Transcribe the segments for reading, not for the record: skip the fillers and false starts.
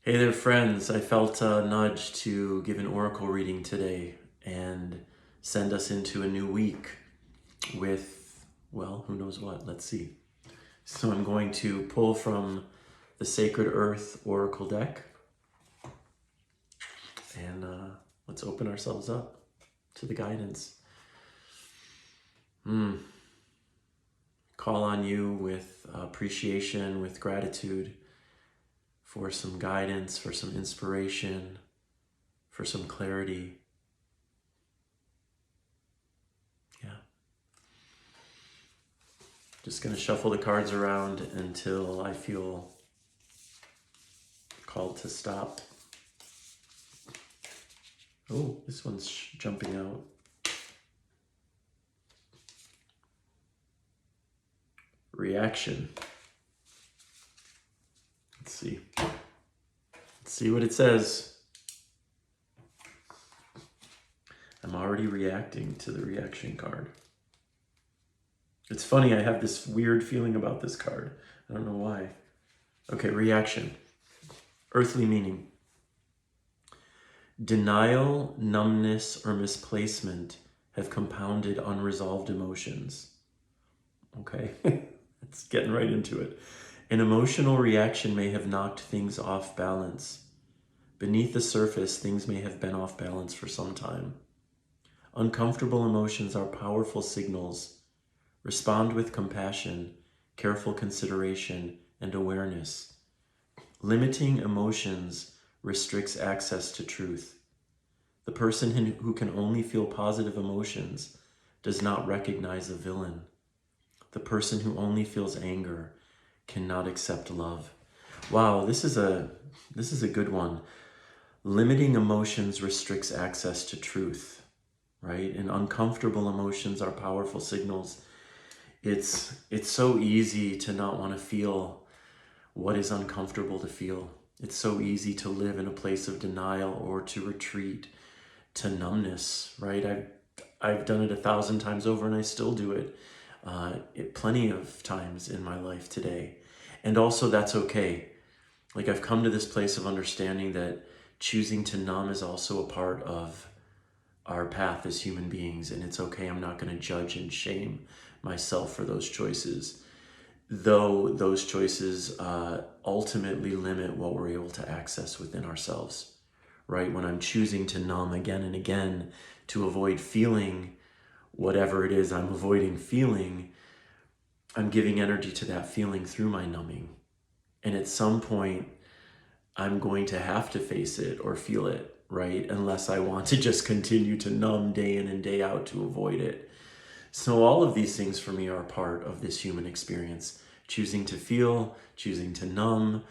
Hey there, friends. I felt a nudge to give an oracle reading today and send us into a new week with, well, who knows what. Let's see. So I'm going to pull from the Sacred Earth Oracle deck and let's open ourselves up to the guidance. Call on you with appreciation, with gratitude for some guidance, for some inspiration, for some clarity. Yeah. Just going to shuffle the cards around until I feel called to stop. Oh, this one's jumping out. Reaction. Let's see. Let's see what it says. I'm already reacting to the reaction card. It's funny, I have this weird feeling about this card. I don't know why. Okay, reaction. Earthly meaning. Denial, numbness, or misplacement have compounded unresolved emotions. Okay, it's getting right into it. An emotional reaction may have knocked things off balance. Beneath the surface, things may have been off balance for some time. Uncomfortable emotions are powerful signals. Respond with compassion, careful consideration, and awareness. Limiting emotions restricts access to truth. The person who can only feel positive emotions does not recognize a villain. The person who only feels anger cannot accept love. Wow, this is a good one. Limiting emotions restricts access to truth, right? And uncomfortable emotions are powerful signals. It's so easy to not want to feel what is uncomfortable to feel. It's so easy to live in a place of denial or to retreat to numbness, right? I've done it 1,000 times over and I still do it. Plenty of times in my life today. And also that's okay. Like I've come to this place of understanding that choosing to numb is also a part of our path as human beings. And it's okay. I'm not going to judge and shame myself for those choices. Though those choices ultimately limit what we're able to access within ourselves, right? When I'm choosing to numb again and again to avoid feeling whatever it is I'm avoiding feeling, I'm giving energy to that feeling through my numbing. And at some point, I'm going to have to face it or feel it, right? Unless I want to just continue to numb day in and day out to avoid it. So all of these things for me are a part of this human experience. Choosing to feel, choosing to numb,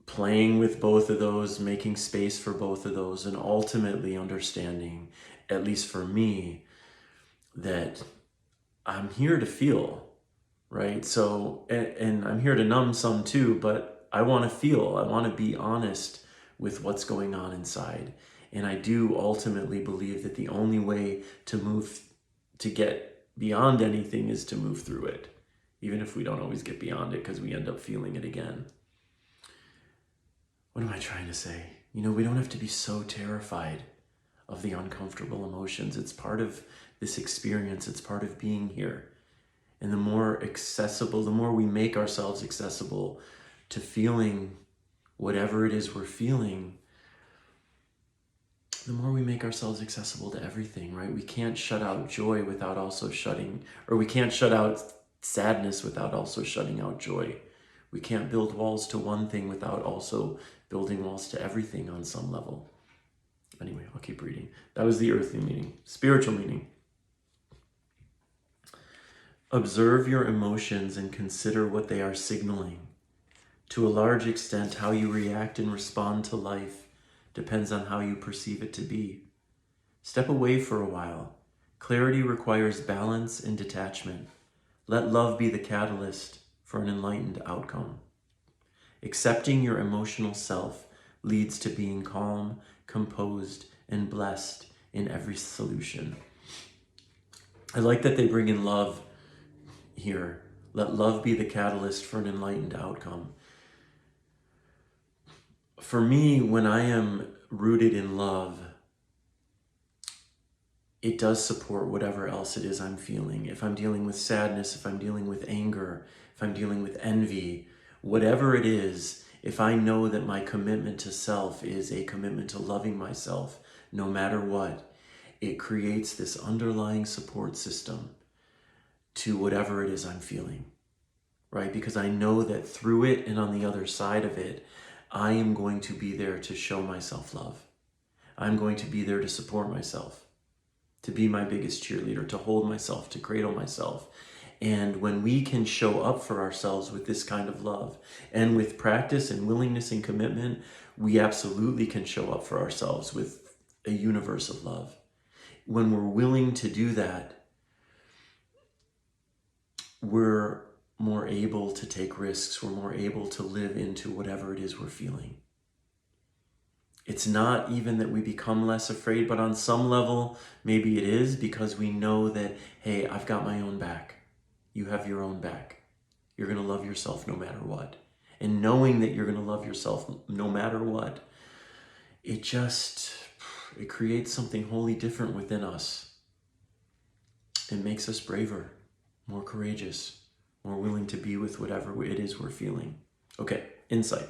playing with both of those, making space for both of those, and ultimately understanding, at least for me, that I'm here to feel, right? So, and I'm here to numb some too, but I want to feel, I want to be honest with what's going on inside. And I do ultimately believe that the only way to move, to get beyond anything is to move through it, even if we don't always get beyond it because we end up feeling it again. What am I trying to say? We don't have to be so terrified of the uncomfortable emotions. It's part of this experience. It's part of being here. And the more accessible, the more we make ourselves accessible to feeling whatever it is we're feeling, the more we make ourselves accessible to everything, right? We can't shut out joy without also we can't shut out sadness without also shutting out joy. We can't build walls to one thing without also building walls to everything on some level. Anyway, I'll keep reading. That was the earthly meaning. Spiritual meaning. Observe your emotions and consider what they are signaling. To a large extent, how you react and respond to life depends on how you perceive it to be. Step away for a while. Clarity requires balance and detachment. Let love be the catalyst for an enlightened outcome. Accepting your emotional self leads to being calm, composed, and blessed in every solution. I like that they bring in love here. Let love be the catalyst for an enlightened outcome. for me, when I am rooted in love, it does support whatever else it is I'm feeling. If I'm dealing with sadness, if I'm dealing with anger, if I'm dealing with envy, whatever it is, if I know that my commitment to self is a commitment to loving myself, no matter what, it creates this underlying support system to whatever it is I'm feeling, right? Because I know that through it and on the other side of it, I am going to be there to show myself love. I'm going to be there to support myself, to be my biggest cheerleader, to hold myself, to cradle myself. And when we can show up for ourselves with this kind of love and with practice and willingness and commitment, we absolutely can show up for ourselves with a universe of love. When we're willing to do that, we're more able to take risks. We're more able to live into whatever it is we're feeling. It's not even that we become less afraid, but on some level, maybe it is, because we know that, hey, I've got my own back. You have your own back. You're going to love yourself no matter what. And knowing that you're going to love yourself no matter what, it creates something wholly different within us. It makes us braver, more courageous, more willing to be with whatever it is we're feeling. Okay, insight.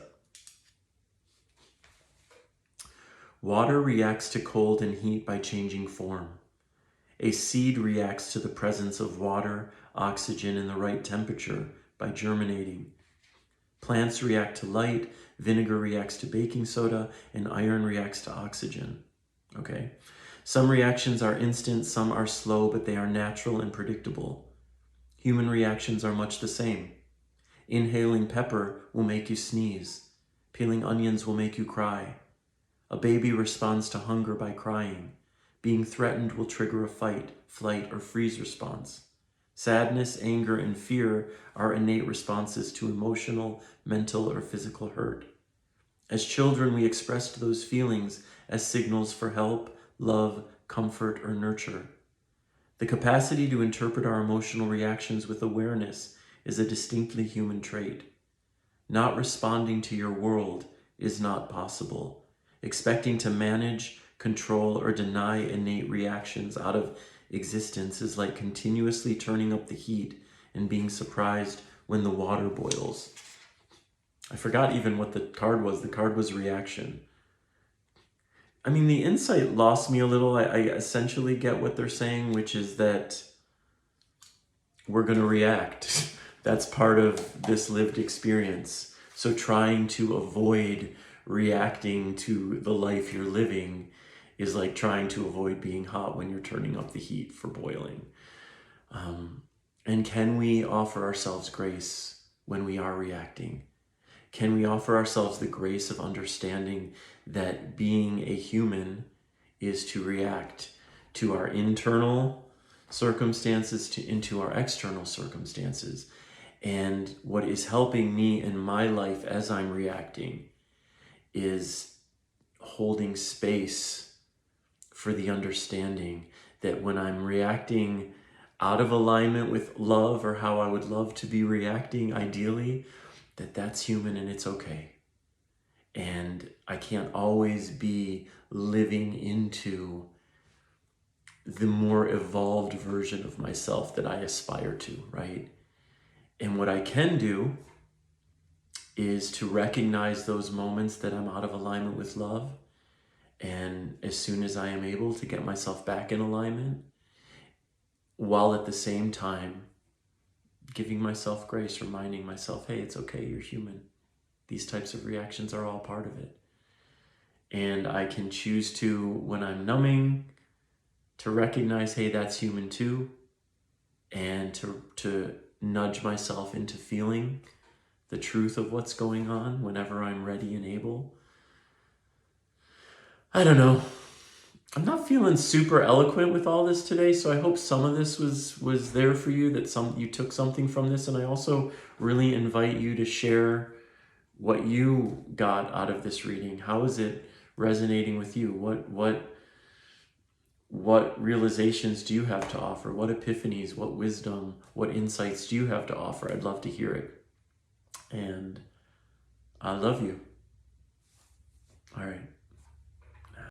Water reacts to cold and heat by changing form. A seed reacts to the presence of water, oxygen, and the right temperature by germinating. Plants react to light, vinegar reacts to baking soda, and iron reacts to oxygen. Okay? Some reactions are instant, some are slow, but they are natural and predictable. Human reactions are much the same. Inhaling pepper will make you sneeze. Peeling onions will make you cry. A baby responds to hunger by crying. Being threatened will trigger a fight, flight, or freeze response. Sadness, anger, and fear are innate responses to emotional, mental, or physical hurt. As children, we expressed those feelings as signals for help, love, comfort, or nurture. The capacity to interpret our emotional reactions with awareness is a distinctly human trait. Not responding to your world is not possible. Expecting to manage, control, or deny innate reactions out of existence is like continuously turning up the heat and being surprised when the water boils. I forgot even what the card was. The card was reaction. I mean, the insight lost me a little. I essentially get what they're saying, which is that we're going to react. That's part of this lived experience. So trying to avoid reacting to the life you're living is like trying to avoid being hot when you're turning up the heat for boiling. And can we offer ourselves grace when we are reacting? Can we offer ourselves the grace of understanding that being a human is to react to our internal circumstances into our external circumstances? And what is helping me in my life as I'm reacting is holding space for the understanding that when I'm reacting out of alignment with love, or how I would love to be reacting ideally, that's human and it's okay. And I can't always be living into the more evolved version of myself that I aspire to, right? And what I can do is to recognize those moments that I'm out of alignment with love. And as soon as I am able to get myself back in alignment, while at the same time giving myself grace, reminding myself, hey, it's okay, you're human. These types of reactions are all part of it. And I can choose to, when I'm numbing, to recognize, hey, that's human too. And to nudge myself into feeling the truth of what's going on whenever I'm ready and able. I don't know. I'm not feeling super eloquent with all this today, so I hope some of this was there for you, that you took something from this. And I also really invite you to share what you got out of this reading. How is it resonating with you? What realizations do you have to offer? What epiphanies, what wisdom, what insights do you have to offer? I'd love to hear it. And I love you. All right.